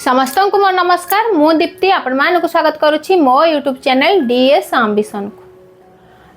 समस्त को मोर नमस्कार। मु दीप्ति आपण मानक स्वागत करुच्ची मो यूट्यूब चैनल डीएस आंबिशन को।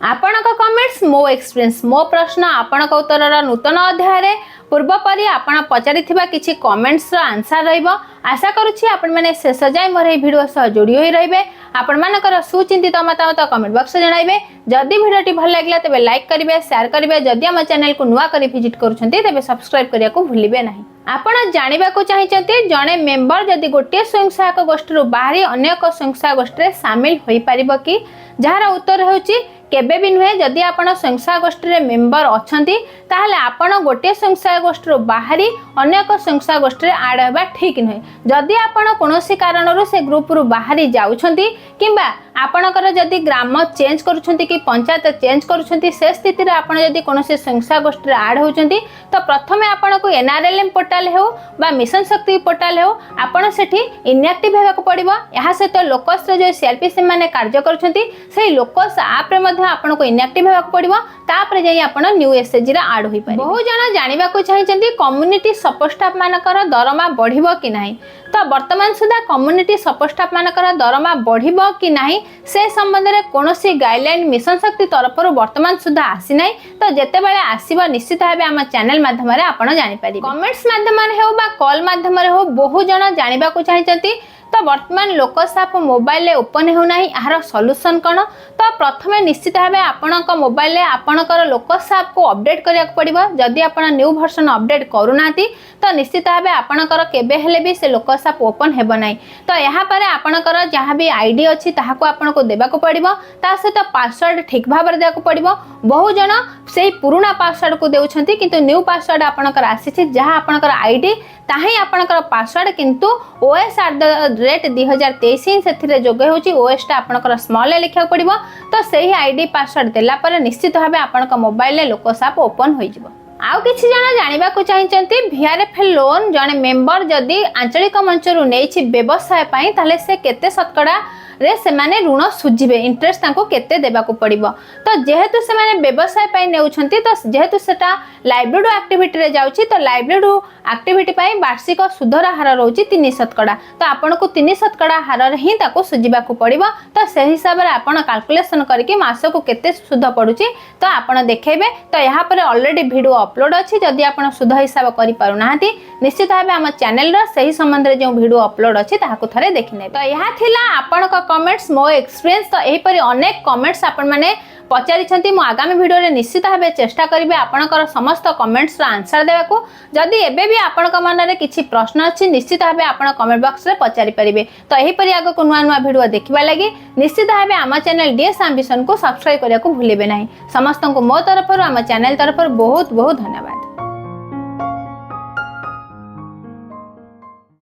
आपण कमेंट्स मो एक्सपीरियंस मो प्रश्न आपण उत्तर नूतन अध्याय पूर्वपरी आपण पचारि किछि कमेंट्स आंसर रहिबो। आशा करुच्ची आपण माने शेष जाय मोर ए वीडियो सह जोड़ी होई रहिबे। आपण मानकर सुचिंतित मतामत कमेंट बॉक्स जणाइबे। जदि वीडियोटी भल लागला तबे लाइक करिवे, शेयर करिवे। जदि हम चैनल को नुआ करी विजिट करूछंती तबे सब्सक्राइब करिया को भूलिबे नाही। आपण जानिबा को चाहिचंती जणे मेंबर जदि गोटे स्वयंसहायक गोष्ठी बाहरी अन्य स्वयंसहायक गोष्ठी सामिल होई परिबो कि? जहार उत्तर होउची केबे भी नुहे। जदि आपण स्वयंसहायक गोष्ठी मेंबर अछंती ताहले आपण गोटे स्वयंसहायक गोष्ठी बाहरी अन्य स्वयंसहायक गोष्ठी आड हेबा ठीक नुहे। जदि आपण कोनोसी कारणरू से ग्रुप रु बाहरी जाउछंती किंबा आपणकर जदि ग्राम चेंज करूछंती कि पंचायत चेंज करूछंती से स्थिति रे आपण जदि कोनोसी संस्था गोष्ठी आड होउछंती तो प्रथमे आपण को एनआरएलएम पोर्टल हो बा मिशन शक्ति पोर्टल हो आपण सेठी इनएक्टिव हेबाक पड़िबो। एहा सहित लोकस रे जो सीएलपीसी माने कार्य करूछंती सेही लोकस ऐप रे मध्ये आपण को इनएक्टिव हेबाक पड़िबो। तापर जाई आपण न्यू एसएजी रे आड होई पारे। बहु जण जानिबा को चाहिचंती कम्युनिटी सपोर्ट स्टाफ मानकर दरमा बढ़िबो कि नाही। तो वर्तमान सुधा कम्युनिटी सपोर्ट स्टाफ मानकर दरमा बढ़िबो कि नाही से संबंध में कोनोसी गाइडलाइन मिशन शक्ति तरफ वर्तमान सुधा आसी नाही। तो जेते बेले आसीबो निश्चित भाबे हम चैनल माध्यम रे आपण जानि पारि। कमेंट्स माध्यम रे हो बा कॉल माध्यम रे हो बहु जण जानिबा को चाहिचंती तो वर्तमान लोकस ऐप मोबाइल ओपन हो नाही। यार सॉल्यूशन कोन? तो प्रथमे निश्चित भाबे आपणक मोबाइल आपणकर लोकस ऐप को अपडेट करिया पड़िबो। जदि आपण न्यू वर्जन अपडेट करूनाती तो निश्चित भाबे आपणकर केबे हेले भी से लोकस ऐप ओपन हेबो नाही। तो यहाँ पर आपणकर जहाँ भी आईडी अछि ताहाको आपनको देबा को पड़िबो। ता सहित पासवर्ड ठीक भाव रे देबा को पड़िबो। बहु जण सेही पुराना पासवर्ड को देउछंती किंतु न्यू पासवर्ड आपणकर आसीछि जहाँ आपणकर आईडी ताही आपणकर पासवर्ड किंतु OS@2023 से जोगे होची। OS टा आपणकर स्मॉल ले लिखा पड़िबो। तो सेही आईडी पासवर्ड देला पर निश्चित भाबे आपणक मोबाइल ले लोकस ऐप ओपन होई जिवो। आउ किछि जण जानिबा को चाहिचंती VRF लोन जणे मेंबर जदि आंचलिक मंचरु नेछि व्यवसाय पई ताले से केते शतकड़ा रे से माने ऋण सुझिबे, इंटरेस्ट तांको केते देबा को पड़िबो। तो जेहेतु से माने व्यवसाय पई नेउछंती तो जेहेतु सेटा लाइवलीहुड एक्टिविटी रे जाउची तो लाइवलीहुड एक्टिविटी पई वार्षिक सुधर हार रहउची 3% तो आपन को 3% हार रे ही ताको सुझिबा को पड़िबो। तो से हिसाब रे आपन कैलकुलेशन करके मास को केते सुध पडुची तो आपन देखेबे। तो यहाँ पर ऑलरेडी वीडियो अपलोड अछि। जदि आपन सुध हिसाब करि पारु नाहंती निश्चित भाबे हम चैनल रो सही संबंध रे जो वीडियो अपलोड अछि ताहाको थरे देखिने। तो यहाँ थिला आपन का कमेंट्स मो एक्सपीरियंस। तो एही परि अनेक कमेंट्स आपण माने पचारिछंती। मो आगामी वीडियो रे निश्चित भाबे चेष्टा करिवे आपणकर समस्त कमेंट्स रो आंसर देबाकू। जदि एबे भी आपणक मन रे किछि प्रश्न अछि निश्चित भाबे आपण कमेंट बॉक्स रे पचारि परिबे। तो एही परि आगो को नुआ नुआ वीडियो देखिबा लागि निश्चित भाबे आम चैनल डीएस आंबिशन को सब्सक्राइब करिया को भूलिबे नाही। समस्त को मो तरफ हम चैनल तरफ बहुत बहुत धन्यवाद।